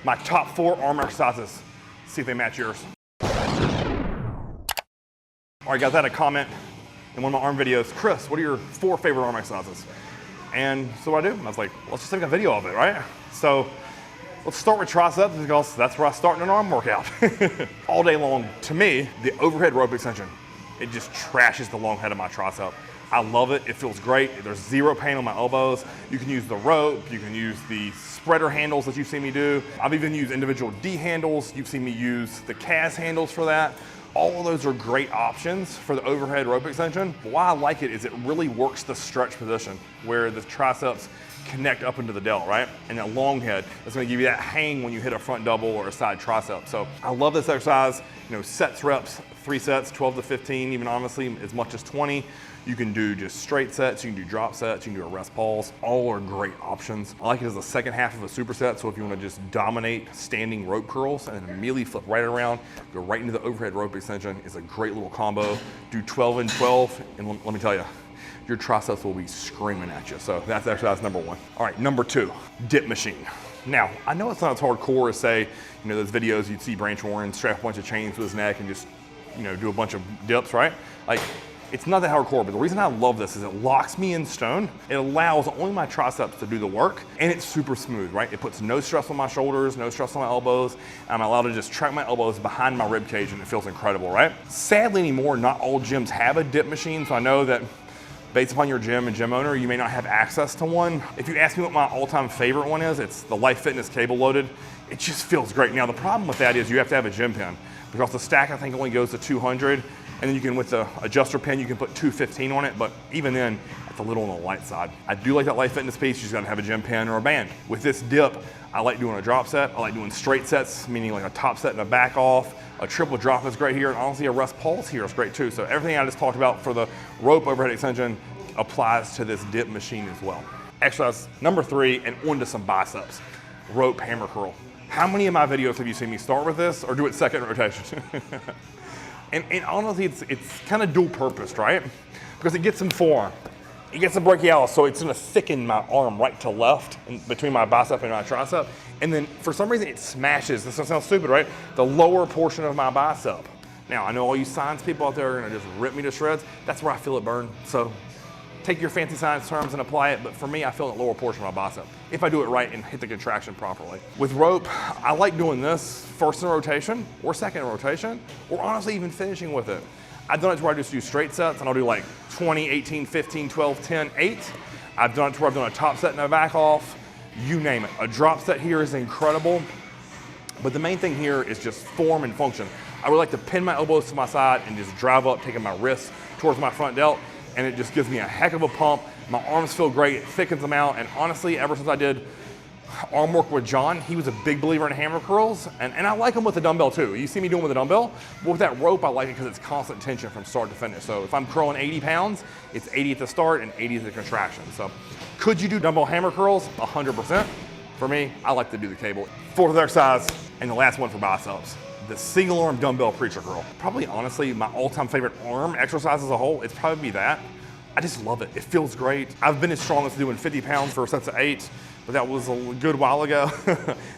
my top 4 arm exercises. See if they match yours. All right, guys, I had a comment in one of my arm videos. Chris, what are your 4 favorite arm exercises? And so what I do, I was like, let's just take a video of it, right? So let's start with triceps because that's where I start in an arm workout. All day long, to me, the overhead rope extension, it just trashes the long head of my tricep. I love it, it feels great. There's zero pain on my elbows. You can use the rope, you can use the spreader handles that you've seen me do. I've even used individual D handles. You've seen me use the CAS handles for that. All of those are great options for the overhead rope extension. Why I like it is it really works the stretch position where the triceps connect up into the delt, right? And that long head is gonna give you that hang when you hit a front double or a side tricep. So I love this exercise. You know, sets, reps, 3 sets, 12 to 15, even honestly as much as 20. You can do just straight sets, you can do drop sets, you can do a rest pause. All are great options. I like it as the second half of a superset, so if you wanna just dominate standing rope curls and then immediately flip right around, go right into the overhead rope extension, it's a great little combo. Do 12 and 12, and let me tell you, your triceps will be screaming at you. So that's exercise number 1. All right, number 2, dip machine. Now, I know it's not as hardcore as say, you know, those videos you'd see Branch Warren strap a bunch of chains to his neck and just, you know, do a bunch of dips, right? Like, it's not that hardcore, but the reason I love this is it locks me in stone. It allows only my triceps to do the work, and it's super smooth, right? It puts no stress on my shoulders, no stress on my elbows. I'm allowed to just track my elbows behind my rib cage, and it feels incredible, right? Sadly anymore, not all gyms have a dip machine, so I know that based upon your gym and gym owner, you may not have access to one. If you ask me what my all-time favorite one is, it's the Life Fitness cable loaded. It just feels great. Now the problem with that is you have to have a gym pin because the stack I think only goes to 200, and then you can, with the adjuster pin, you can put 215 on it, but even then, it's a little on the light side. I do like that Life Fitness piece, you just gotta have a gym pin or a band. With this dip, I like doing a drop set, I like doing straight sets, meaning like a top set and a back off. A triple drop is great here, and honestly a rest pulse here is great too. So everything I just talked about for the rope overhead extension applies to this dip machine as well. Exercise number 3, and on to some biceps. Rope hammer curl. How many of my videos have you seen me start with this or do it second rotation? and honestly, it's kind of dual purposed, right? Because it gets some forearm. It gets some brachialis, so it's gonna thicken my arm right to left between my bicep and my tricep. And then for some reason it smashes, this sounds stupid, right? The lower portion of my bicep. Now, I know all you science people out there are gonna just rip me to shreds. That's where I feel it burn. So take your fancy science terms and apply it, but for me, I feel the lower portion of my bicep, if I do it right and hit the contraction properly. With rope, I like doing this first in rotation, or second in rotation, or honestly even finishing with it. I've done it to where I just do straight sets, and I'll do like 20, 18, 15, 12, 10, 8. I've done it to where I've done a top set and a back off, you name it. A drop set here is incredible, but the main thing here is just form and function. I would like to pin my elbows to my side and just drive up, taking my wrists towards my front delt, and it just gives me a heck of a pump. My arms feel great, it thickens them out, and honestly, ever since I did arm work with John, he was a big believer in hammer curls, and I like them with the dumbbell too. You see me doing with a dumbbell, but with that rope, I like it because it's constant tension from start to finish. So if I'm curling 80 pounds, it's 80 at the start and 80 at the contraction. So could you do dumbbell hammer curls? 100%. For me, I like to do the cable. 4th exercise, and the last one for biceps. The single arm dumbbell preacher curl. Probably honestly, my all-time favorite arm exercise as a whole, it's probably that. I just love it, it feels great. I've been as strong as doing 50 pounds for sets of 8, but that was a good while ago.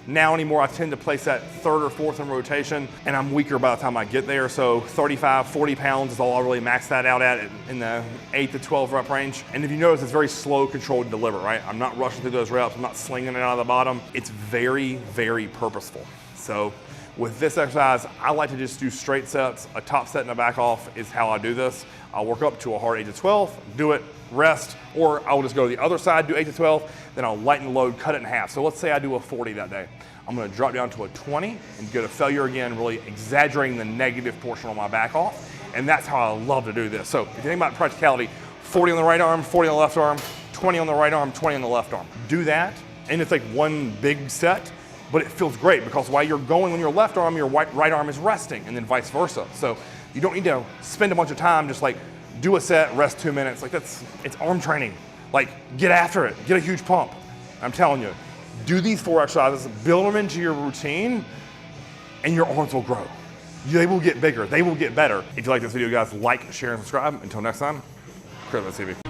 Now anymore, I tend to place that 3rd or 4th in rotation, and I'm weaker by the time I get there, so 35, 40 pounds is all I really max that out at in the 8 to 12 rep range. And if you notice, it's very slow, controlled, and deliberate, right? I'm not rushing through those reps, I'm not slinging it out of the bottom. It's very, very purposeful. So with this exercise, I like to just do straight sets. A top set and a back off is how I do this. I'll work up to a hard 8 to 12, do it, rest, or I'll just go to the other side, do 8 to 12, then I'll lighten the load, cut it in half. So let's say I do a 40 that day. I'm gonna drop down to a 20 and go to failure again, really exaggerating the negative portion of my back off. And that's how I love to do this. So if you think about practicality, 40 on the right arm, 40 on the left arm, 20 on the right arm, 20 on the left arm. Do that, and it's like one big set, but it feels great because while you're going on your left arm, your right arm is resting, and then vice versa. So you don't need to spend a bunch of time just like do a set, rest 2 minutes. Like it's arm training. Like get after it, get a huge pump. I'm telling you, do these 4 exercises, build them into your routine, and your arms will grow. They will get bigger, they will get better. If you like this video, guys, like, share, and subscribe. Until next time, Chris TV.